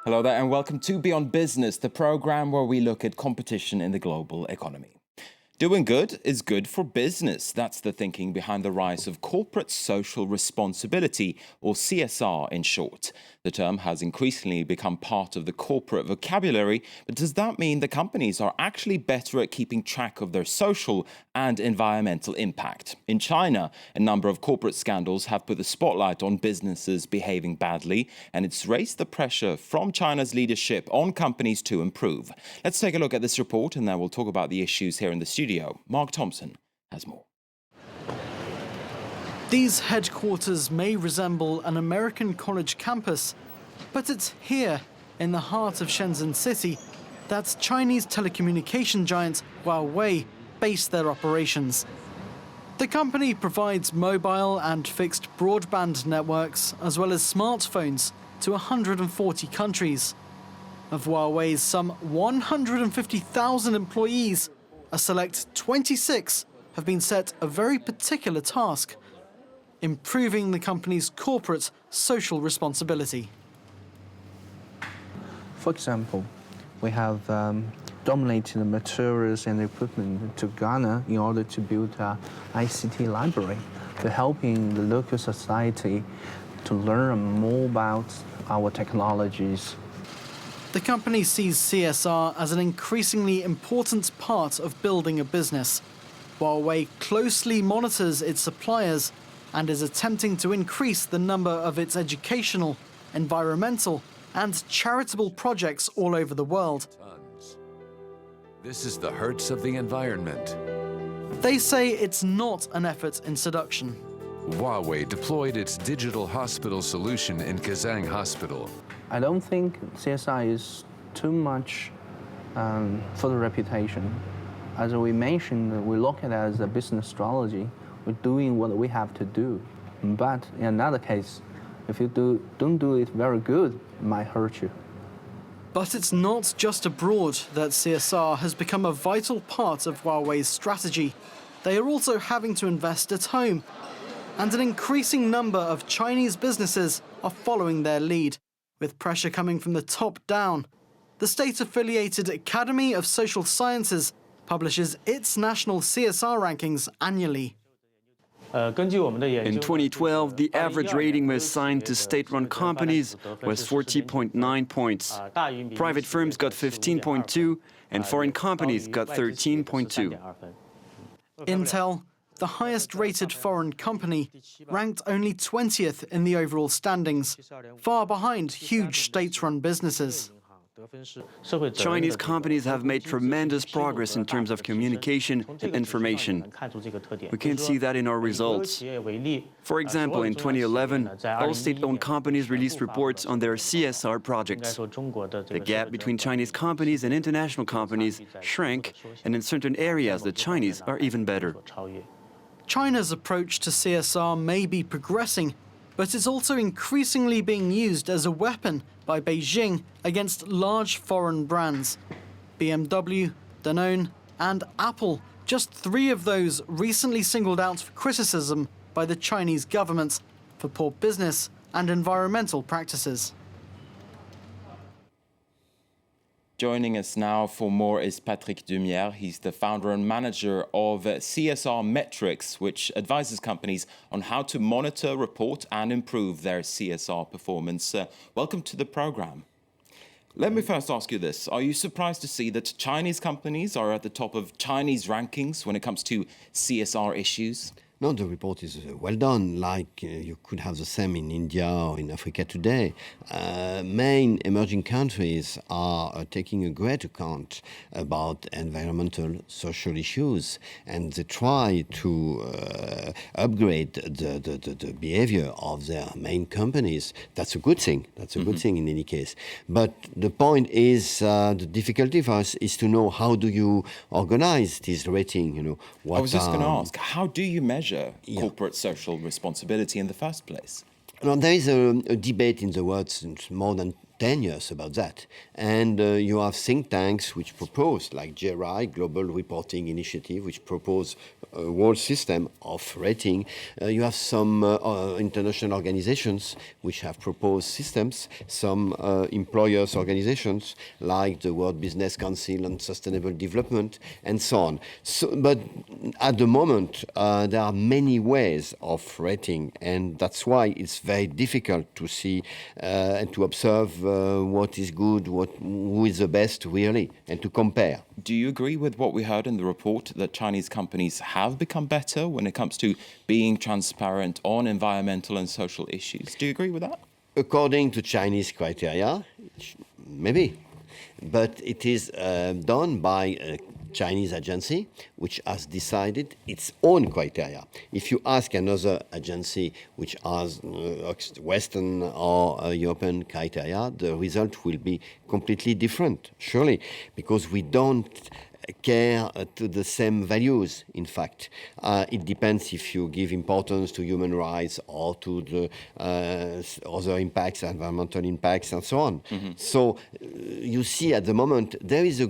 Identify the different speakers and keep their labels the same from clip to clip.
Speaker 1: Hello there and welcome to Beyond Business, the program where we look at competition in the global economy. Doing good is good for business. That's the thinking behind the rise of corporate social responsibility, or CSR in short. The term has increasingly become part of the corporate vocabulary, but does that mean the companies are actually better at keeping track of their social and environmental impact? In China, a number of corporate scandals have put the spotlight on businesses behaving badly, and it's raised the pressure from China's leadership on companies to improve. Let's take a look at this report and then we'll talk about the issues here in the studio. Mark Thompson has more.
Speaker 2: These headquarters may resemble an American college campus, but it's here, in the heart of Shenzhen City, that Chinese telecommunication giant Huawei base their operations. The company provides mobile and fixed broadband networks, as well as smartphones, to 140 countries. Of Huawei's some 150,000 employees, a select 26 have been set a very particular task: improving the company's corporate social responsibility.
Speaker 3: For example, we have donated materials and equipment to Ghana in order to build an ICT library, to helping the local society to learn more about our technologies.
Speaker 2: The company sees CSR as an increasingly important part of building a business. Huawei closely monitors its suppliers and is attempting to increase the number of its educational, environmental, and charitable projects all over the world.
Speaker 4: This is the hurts of the environment.
Speaker 2: They say it's not an effort in seduction.
Speaker 4: Huawei deployed its digital hospital solution in Kazang Hospital.
Speaker 3: I don't think CSI is too much for the reputation. As we mentioned, we look at it as a business strategy. We're doing what we have to do. But in another case, if you don't do it very good, it might hurt you.
Speaker 2: But it's not just abroad that CSR has become a vital part of Huawei's strategy. They are also having to invest at home. And an increasing number of Chinese businesses are following their lead, with pressure coming from the top down. The state-affiliated Academy of Social Sciences publishes its national CSR rankings annually.
Speaker 5: In 2012, the average rating assigned to state-run companies was 40.9 points. Private firms got 15.2, and foreign companies got 13.2.
Speaker 2: Intel, the highest-rated foreign company, ranked only 20th in the overall standings, far behind huge state-run businesses.
Speaker 5: Chinese companies have made tremendous progress in terms of communication and information. We can see that in our results. For example, in 2011, all state-owned companies released reports on their CSR projects. The gap between Chinese companies and international companies shrank, and in certain areas, the Chinese are even better.
Speaker 2: China's approach to CSR may be progressing, but it's also increasingly being used as a weapon by Beijing against large foreign brands. BMW, Danone, and Apple, just three of those recently singled out for criticism by the Chinese government for poor business and environmental practices.
Speaker 1: Joining us now for more is Patrick Dumière. He's the founder and manager of CSR Metrics, which advises companies on how to monitor, report and improve their CSR performance. Welcome to the program. Let me first ask you this. Are you surprised to see that Chinese companies are at the top of Chinese rankings when it comes to CSR issues?
Speaker 6: No, the report is well done, like you could have the same in India or in Africa today. Main emerging countries are taking a great account about environmental, social issues, and they try to upgrade the behavior of their main companies. That's a good thing. That's a good thing in any case. But the point is, the difficulty for us is to know how do you organize this rating,
Speaker 1: I was just going to ask, how do you measure corporate social responsibility in the first place?
Speaker 6: Well, there is a debate in the world since more than 10 years about that. And you have think tanks which propose, like GRI, Global Reporting Initiative, which propose a world system of rating. You have some international organizations which have proposed systems, some employers organizations like the World Business Council on Sustainable Development, and so on. So, but at the moment, there are many ways of rating, and that's why it's very difficult to see and to observe what is good, who is the best really, and to compare.
Speaker 1: Do you agree with what we heard in the report that Chinese companies have become better when it comes to being transparent on environmental and social issues? Do you agree with that?
Speaker 6: According to Chinese criteria, maybe. But it is done by a Chinese agency which has decided its own criteria. If you ask another agency which has Western or European criteria, the result will be completely different, surely, because we don't care to the same values, in fact. It depends if you give importance to human rights or to the other impacts, environmental impacts, and so on. Mm-hmm. So you see at the moment there is a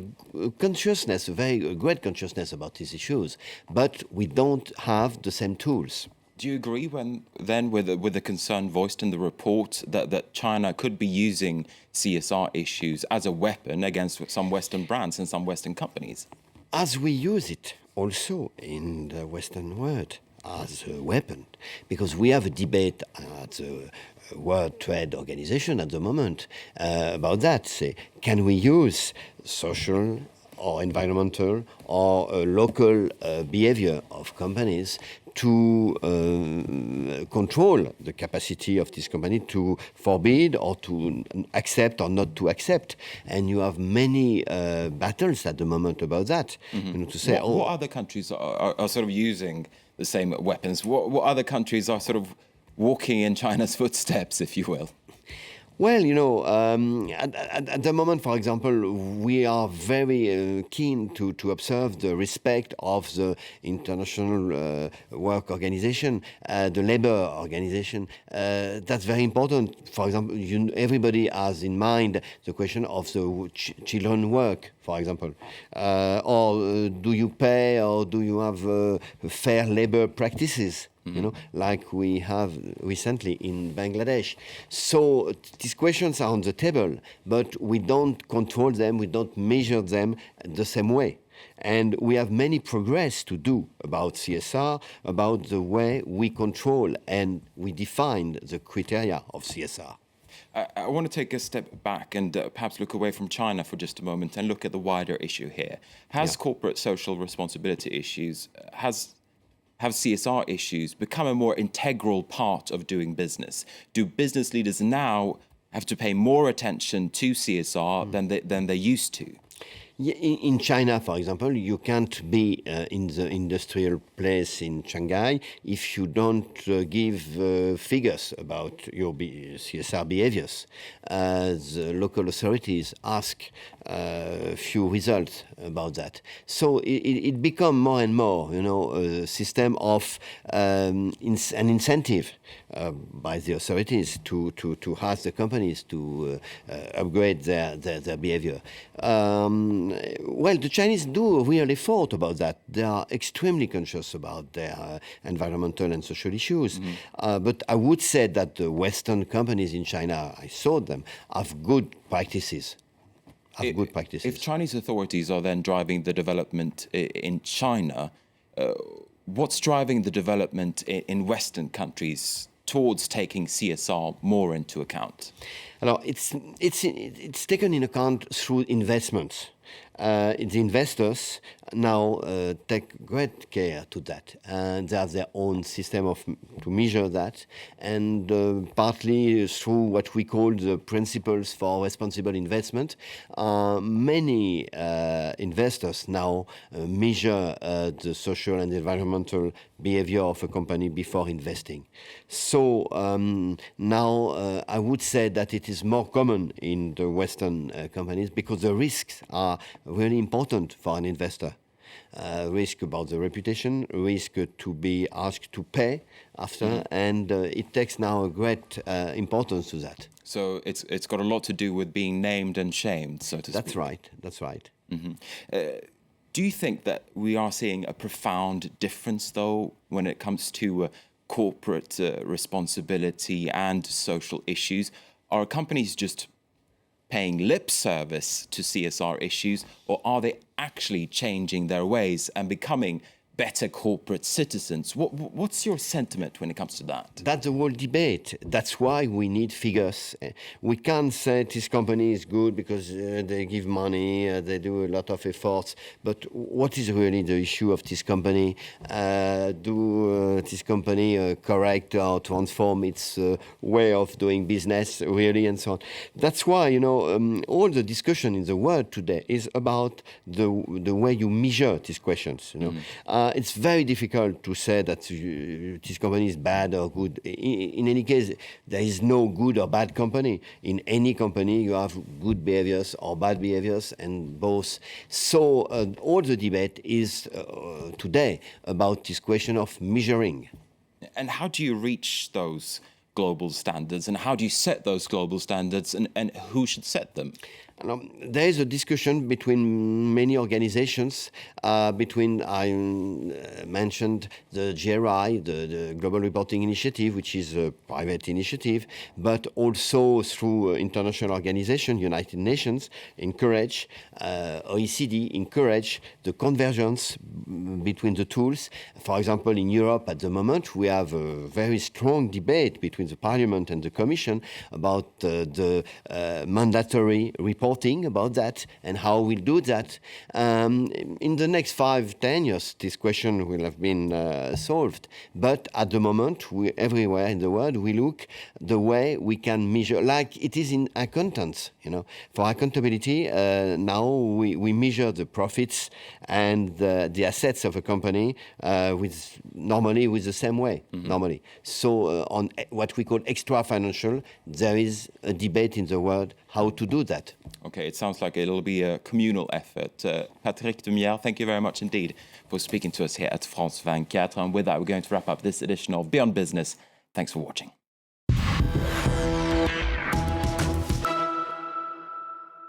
Speaker 6: consciousness, a very great consciousness about these issues, but we don't have the same tools.
Speaker 1: Do you agree with the concern voiced in the report that China could be using CSR issues as a weapon against some Western brands and some Western companies?
Speaker 6: As we use it also in the Western world as a weapon, because we have a debate at the World Trade Organization at the moment about that. Say, can we use social or environmental or local behavior of companies to control the capacity of this company to forbid or to accept or not to accept. And you have many battles at the moment about that. Mm-hmm. You know, to say,
Speaker 1: what other countries are sort of using the same weapons? What other countries are sort of walking in China's footsteps, if you will?
Speaker 6: Well, you know, at the moment, for example, we are very keen to observe the respect of the International Work Organization, the labor organization. That's very important. For example, everybody has in mind the question of the children work, for example. Or do you pay or do you have fair labor practices? You know, like we have recently in Bangladesh. So these questions are on the table, but we don't control them, we don't measure them the same way. And we have many progress to do about CSR, about the way we control and we define the criteria of CSR.
Speaker 1: I want to take a step back and perhaps look away from China for just a moment and look at the wider issue here. Has corporate social responsibility issues, have CSR issues become a more integral part of doing business? Do business leaders now have to pay more attention to CSR than they used to?
Speaker 6: In China, for example, you can't be in the industrial place in Shanghai if you don't give figures about your CSR behaviors. The local authorities ask few results about that. So it becomes more and more, you know, a system of an incentive by the authorities to ask the companies to upgrade their behavior. Well, the Chinese do a real effort about that. They are extremely conscious about their environmental and social issues. Mm-hmm. But I would say that the Western companies in China, I saw them, have good practices.
Speaker 1: If Chinese authorities are then driving the development in China, what's driving the development in Western countries towards taking CSR more into account?
Speaker 6: Alors, it's taken in account through investments. The investors now take great care to that, and they have their own system to measure that, and partly through what we call the principles for responsible investment. Many investors now measure the social and environmental behavior of a company before investing. So now I would say that it is more common in the Western companies because the risks are really important for an investor. risk about the reputation, risk to be asked to pay after, and it takes now a great importance to that.
Speaker 1: So it's got a lot to do with being named and shamed, so to speak.
Speaker 6: That's right. That's right.
Speaker 1: Do you think that we are seeing a profound difference, though, when it comes to corporate responsibility and social issues? Are companies just paying lip service to CSR issues, or are they actually changing their ways and becoming better corporate citizens? What's your sentiment when it comes to that?
Speaker 6: That's the whole debate. That's why we need figures. We can't say this company is good because they give money, they do a lot of efforts. But what is really the issue of this company? Do this company correct or transform its way of doing business, really, and so on? That's why, all the discussion in the world today is about the way you measure these questions. It's very difficult to say that this company is bad or good. In any case, there is no good or bad company. In any company, you have good behaviors or bad behaviors, and both. So all the debate is today about this question of measuring.
Speaker 1: And how do you reach those global standards, and how do you set those global standards, and who should set them?
Speaker 6: There is a discussion between many organizations, between, I mentioned the GRI, the Global Reporting Initiative, which is a private initiative, but also through international organizations, United Nations, encourage, OECD encourage the convergence between the tools. For example, in Europe at the moment, we have a very strong debate between the Parliament and the Commission about the mandatory reporting about that and how we'll do that. In the next 5-10 years, this question will have been solved. But at the moment, everywhere in the world, we look the way we can measure, like it is in accountants. For accountability, now we measure the profits and the assets of a company normally with the same way, normally. So on what we call extra financial, there is a debate in the world how to do that.
Speaker 1: Okay, it sounds like it'll be a communal effort. Patrick Dumière, thank you very much indeed for speaking to us here at France 24. And with that, we're going to wrap up this edition of Beyond Business. Thanks for watching.